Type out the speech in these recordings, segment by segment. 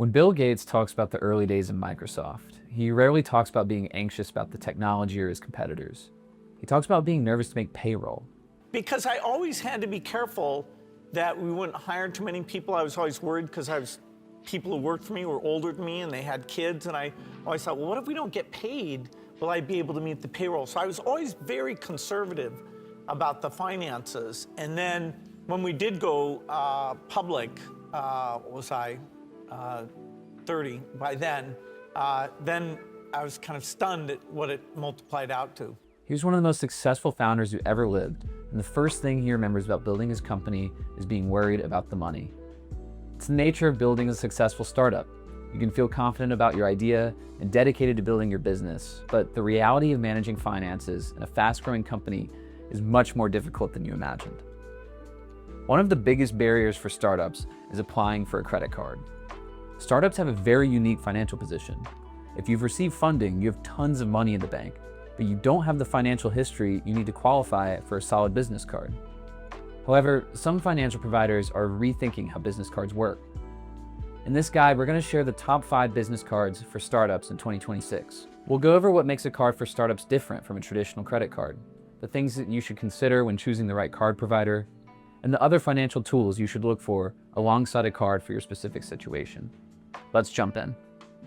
When Bill Gates talks about the early days of Microsoft, he rarely talks about being anxious about the technology or his competitors. He talks about being nervous to make payroll. Because I always had to be careful that we wouldn't hire too many people. I was always worried because people who worked for me were older than me and they had kids, and I always thought, well, what if we don't get paid? Will I be able to meet the payroll? So I was always very conservative about the finances. And then when we did go public, what was I, 30 by then I was kind of stunned at what it multiplied out to. He was one of the most successful founders who ever lived, and the first thing he remembers about building his company is being worried about the money. It's the nature of building a successful startup. You can feel confident about your idea and dedicated to building your business, but the reality of managing finances in a fast-growing company is much more difficult than you imagined. One of the biggest barriers for startups is applying for a credit card. Startups have a very unique financial position. If you've received funding, you have tons of money in the bank, but you don't have the financial history you need to qualify for a solid business card. However, some financial providers are rethinking how business cards work. In this guide, we're going to share the top 5 business cards for startups in 2026. We'll go over what makes a card for startups different from a traditional credit card, the things that you should consider when choosing the right card provider, and the other financial tools you should look for alongside a card for your specific situation. Let's jump in.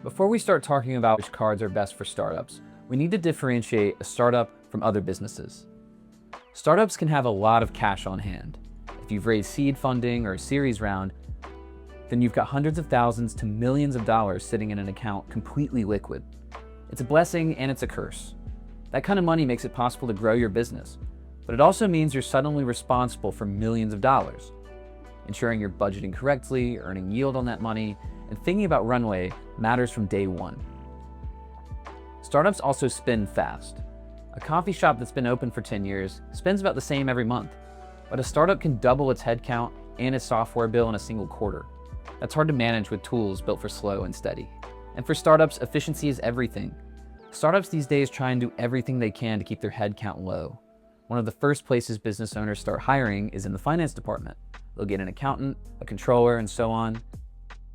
Before we start talking about which cards are best for startups, we need to differentiate a startup from other businesses. Startups can have a lot of cash on hand. If you've raised seed funding or a series round, then you've got hundreds of thousands to millions of dollars sitting in an account completely liquid. It's a blessing and it's a curse. That kind of money makes it possible to grow your business, but it also means you're suddenly responsible for millions of dollars. Ensuring you're budgeting correctly, earning yield on that money, and thinking about runway matters from day one. Startups also spin fast. A coffee shop that's been open for 10 years spends about the same every month, but a startup can double its headcount and its software bill in a single quarter. That's hard to manage with tools built for slow and steady. And for startups, efficiency is everything. Startups these days try and do everything they can to keep their headcount low. One of the first places business owners start hiring is in the finance department. They'll get an accountant, a controller, and so on.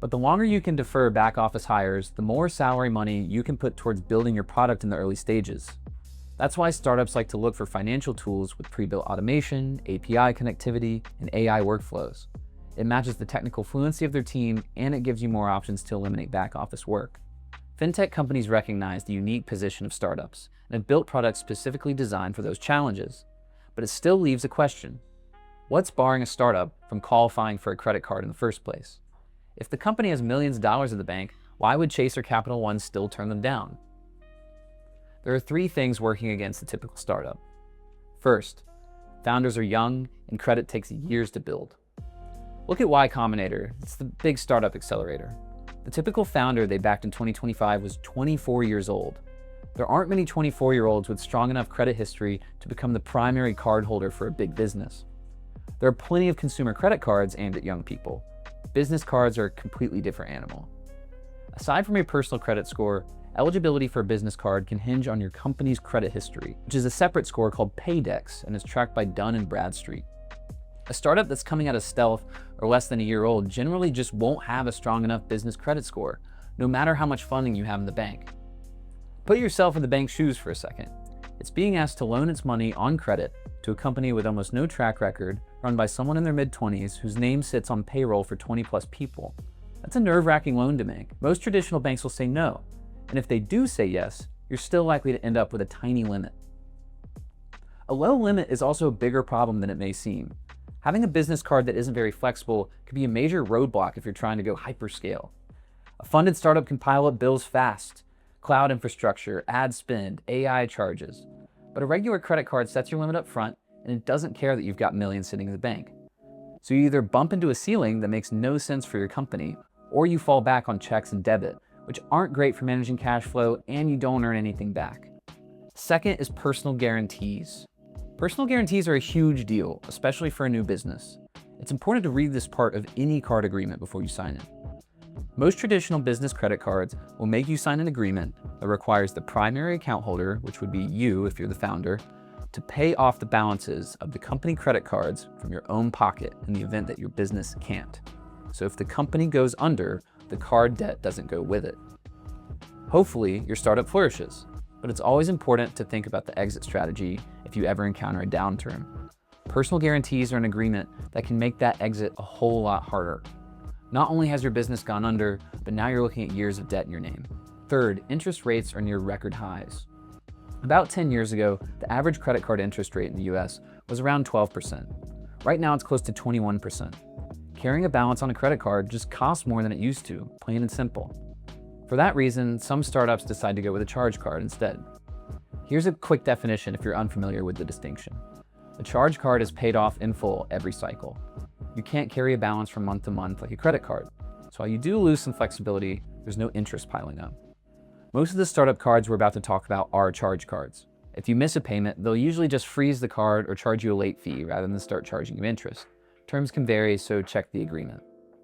But the longer you can defer back office hires, the more salary money you can put towards building your product in the early stages. That's why startups like to look for financial tools with pre-built automation, API connectivity, and AI workflows. It matches the technical fluency of their team, and it gives you more options to eliminate back office work. Fintech companies recognize the unique position of startups and have built products specifically designed for those challenges. But it still leaves a question. What's barring a startup from qualifying for a credit card in the first place? If the company has millions of dollars in the bank, why would Chase or Capital One still turn them down? There are 3 things working against the typical startup. First, founders are young and credit takes years to build. Look at Y Combinator. It's the big startup accelerator. The typical founder they backed in 2025 was 24 years old. There aren't many 24-year-olds with strong enough credit history to become the primary card holder for a big business. There are plenty of consumer credit cards aimed at young people. Business cards are a completely different animal. Aside from your personal credit score, eligibility for a business card can hinge on your company's credit history, which is a separate score called Paydex and is tracked by Dun & Bradstreet. A startup that's coming out of stealth or less than a year old generally just won't have a strong enough business credit score, no matter how much funding you have in the bank. Put yourself in the bank's shoes for a second. It's being asked to loan its money on credit to a company with almost no track record, run by someone in their mid-20s whose name sits on payroll for 20-plus people. That's a nerve-wracking loan to make. Most traditional banks will say no, and if they do say yes, you're still likely to end up with a tiny limit. A low limit is also a bigger problem than it may seem. Having a business card that isn't very flexible could be a major roadblock if you're trying to go hyperscale. A funded startup can pile up bills fast, cloud infrastructure, ad spend, AI charges. But a regular credit card sets your limit up front, and it doesn't care that you've got millions sitting in the bank. So you either bump into a ceiling that makes no sense for your company, or you fall back on checks and debit, which aren't great for managing cash flow, and you don't earn anything back. Second is personal guarantees. Personal guarantees are a huge deal, especially for a new business. It's important to read this part of any card agreement before you sign it. Most traditional business credit cards will make you sign an agreement that requires the primary account holder, which would be you if you're the founder, to pay off the balances of the company credit cards from your own pocket in the event that your business can't. So if the company goes under the card debt doesn't go with it. Hopefully, your startup flourishes, but it's always important to think about the exit strategy if you ever encounter a downturn. Personal guarantees are an agreement that can make that exit a whole lot harder. Not only has your business gone under, but now you're looking at years of debt in your name. Third, interest rates are near record highs. About 10 years ago, the average credit card interest rate in the US was around 12%. Right now it's close to 21%. Carrying a balance on a credit card just costs more than it used to, plain and simple. For that reason, some startups decide to go with a charge card instead. Here's a quick definition if you're unfamiliar with the distinction. A charge card is paid off in full every cycle. You can't carry a balance from month to month like a credit card. So while you do lose some flexibility, there's no interest piling up. Most of the startup cards we're about to talk about are charge cards. If you miss a payment, they'll usually just freeze the card or charge you a late fee rather than start charging you interest. Terms can vary, so check the agreement.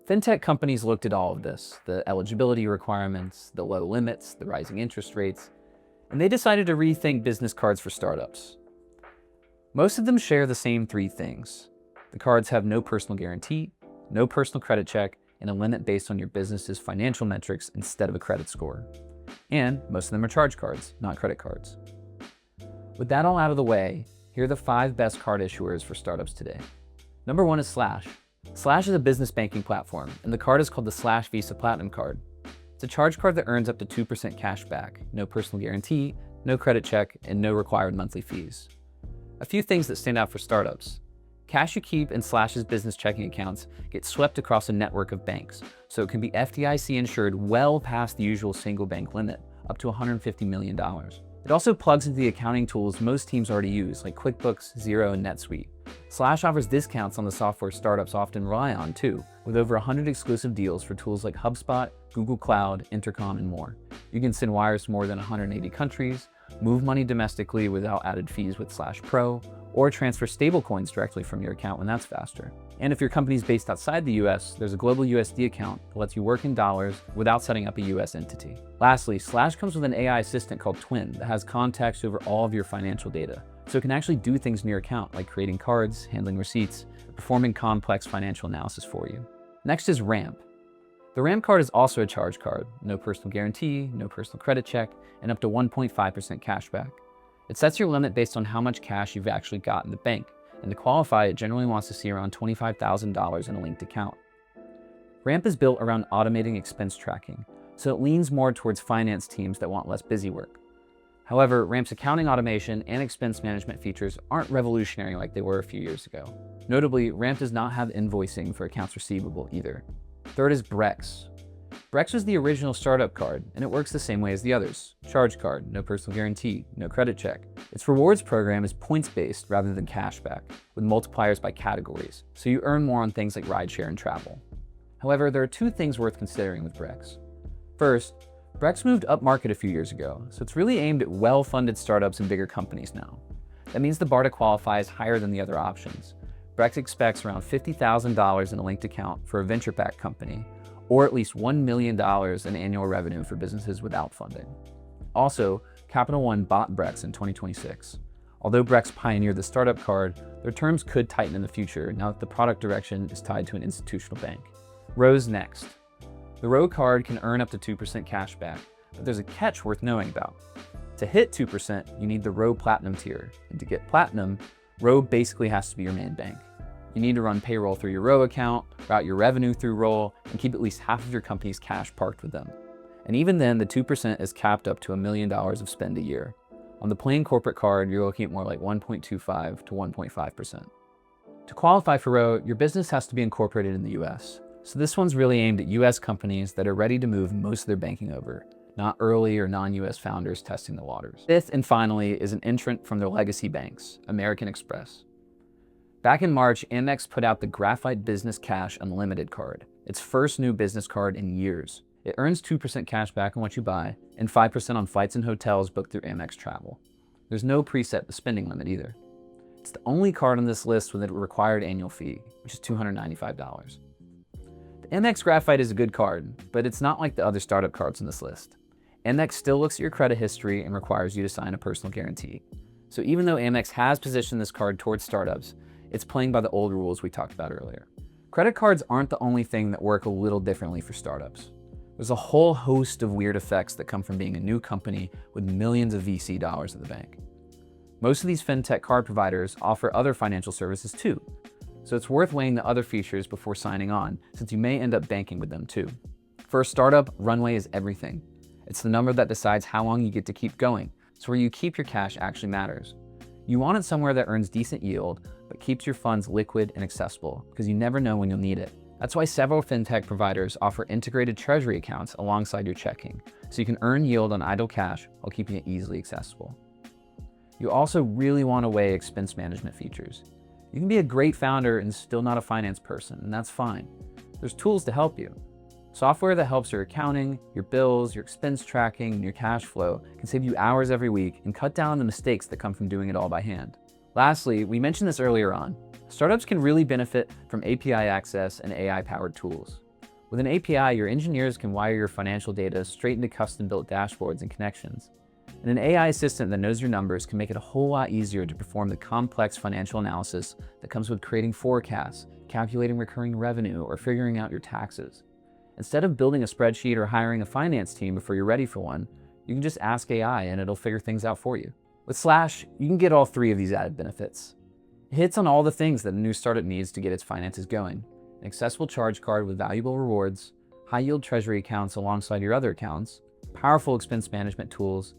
Fintech companies looked at all of this, the eligibility requirements, the low limits, the rising interest rates, and they decided to rethink business cards for startups. Most of them share the same three things. The cards have no personal guarantee, no personal credit check, and a limit based on your business's financial metrics instead of a credit score. And most of them are charge cards, not credit cards. With that all out of the way, here are the 5 best card issuers for startups today. Number 1 is Slash. Slash is a business banking platform, and the card is called the Slash Visa Platinum Card. It's a charge card that earns up to 2% cash back, no personal guarantee, no credit check, and no required monthly fees. A few things that stand out for startups. Cash you keep in Slash's business checking accounts gets swept across a network of banks, so it can be FDIC insured well past the usual single bank limit, up to $150 million. It also plugs into the accounting tools most teams already use, like QuickBooks, Xero, and NetSuite. Slash offers discounts on the software startups often rely on too, with over 100 exclusive deals for tools like HubSpot, Google Cloud, Intercom, and more. You can send wires to more than 180 countries, move money domestically without added fees with Slash Pro, or transfer stablecoins directly from your account when that's faster. And if your company's based outside the US, there's a global USD account that lets you work in dollars without setting up a US entity. Lastly, Slash comes with an AI assistant called Twin that has context over all of your financial data, so it can actually do things in your account like creating cards, handling receipts, performing complex financial analysis for you. Next is Ramp. The Ramp card is also a charge card, no personal guarantee, no personal credit check, and up to 1.5% cash back. It sets your limit based on how much cash you've actually got in the bank, and to qualify, it generally wants to see around $25,000 in a linked account. Ramp is built around automating expense tracking, so it leans more towards finance teams that want less busy work. However, Ramp's accounting automation and expense management features aren't revolutionary like they were a few years ago. Notably, Ramp does not have invoicing for accounts receivable either. Third is Brex. Brex was the original startup card, and it works the same way as the others. Charge card, no personal guarantee, no credit check. Its rewards program is points-based rather than cashback, with multipliers by categories, so you earn more on things like rideshare and travel. However, there are 2 things worth considering with Brex. First, Brex moved upmarket a few years ago, so it's really aimed at well-funded startups and bigger companies now. That means the bar to qualify is higher than the other options. Brex expects around $50,000 in a linked account for a venture-backed company, or at least $1 million in annual revenue for businesses without funding. Also, Capital One bought Brex in 2026. Although Brex pioneered the startup card, their terms could tighten in the future now that the product direction is tied to an institutional bank. Row's next. The Row card can earn up to 2% cash back, but there's a catch worth knowing about. To hit 2%, you need the Row Platinum tier, and to get Platinum, Row basically has to be your main bank. You need to run payroll through your Row account, route your revenue through Roll, and keep at least half of your company's cash parked with them. And even then, the 2% is capped up to $1 million of spend a year. On the plain corporate card, you're looking at more like 1.25 to 1.5%. To qualify for Row, your business has to be incorporated in the US. So this one's really aimed at US companies that are ready to move most of their banking over, not early or non-US founders testing the waters. Fifth and finally is an entrant from their legacy banks, American Express. Back in March, Amex put out the Graphite Business Cash Unlimited card, its first new business card in years. It earns 2% cash back on what you buy and 5% on flights and hotels booked through Amex Travel. There's no preset spending limit either. It's the only card on this list with a required annual fee, which is $295. The Amex Graphite is a good card, but it's not like the other startup cards on this list. Amex still looks at your credit history and requires you to sign a personal guarantee. So even though Amex has positioned this card towards startups, it's playing by the old rules we talked about earlier. Credit cards aren't the only thing that work a little differently for startups. There's a whole host of weird effects that come from being a new company with millions of VC dollars at the bank. Most of these fintech card providers offer other financial services too, so it's worth weighing the other features before signing on, since you may end up banking with them too. For a startup, runway is everything. It's the number that decides how long you get to keep going, so where you keep your cash actually matters. You want it somewhere that earns decent yield, but keeps your funds liquid and accessible, because you never know when you'll need it. That's why several fintech providers offer integrated treasury accounts alongside your checking, so you can earn yield on idle cash while keeping it easily accessible. You also really want to weigh expense management features. You can be a great founder and still not a finance person, and that's fine. There's tools to help you. Software that helps your accounting, your bills, your expense tracking, and your cash flow can save you hours every week and cut down on the mistakes that come from doing it all by hand. Lastly, we mentioned this earlier on, startups can really benefit from API access and AI-powered tools. With an API, your engineers can wire your financial data straight into custom-built dashboards and connections. And an AI assistant that knows your numbers can make it a whole lot easier to perform the complex financial analysis that comes with creating forecasts, calculating recurring revenue, or figuring out your taxes. Instead of building a spreadsheet or hiring a finance team before you're ready for one, you can just ask AI and it'll figure things out for you. With Slash, you can get all three of these added benefits. It hits on all the things that a new startup needs to get its finances going. An accessible charge card with valuable rewards, high-yield treasury accounts alongside your other accounts, powerful expense management tools,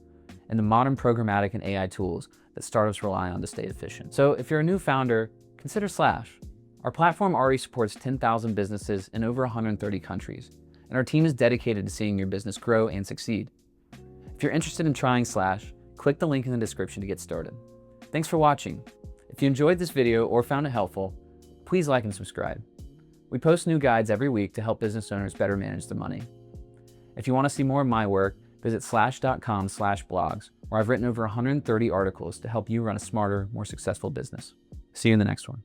and the modern programmatic and AI tools that startups rely on to stay efficient. So if you're a new founder, consider Slash. Our platform already supports 10,000 businesses in over 130 countries, and our team is dedicated to seeing your business grow and succeed. If you're interested in trying Slash, click the link in the description to get started. Thanks for watching. If you enjoyed this video or found it helpful, please like and subscribe. We post new guides every week to help business owners better manage their money. If you want to see more of my work, visit slash.com/blogs, where I've written over 130 articles to help you run a smarter, more successful business. See you in the next one.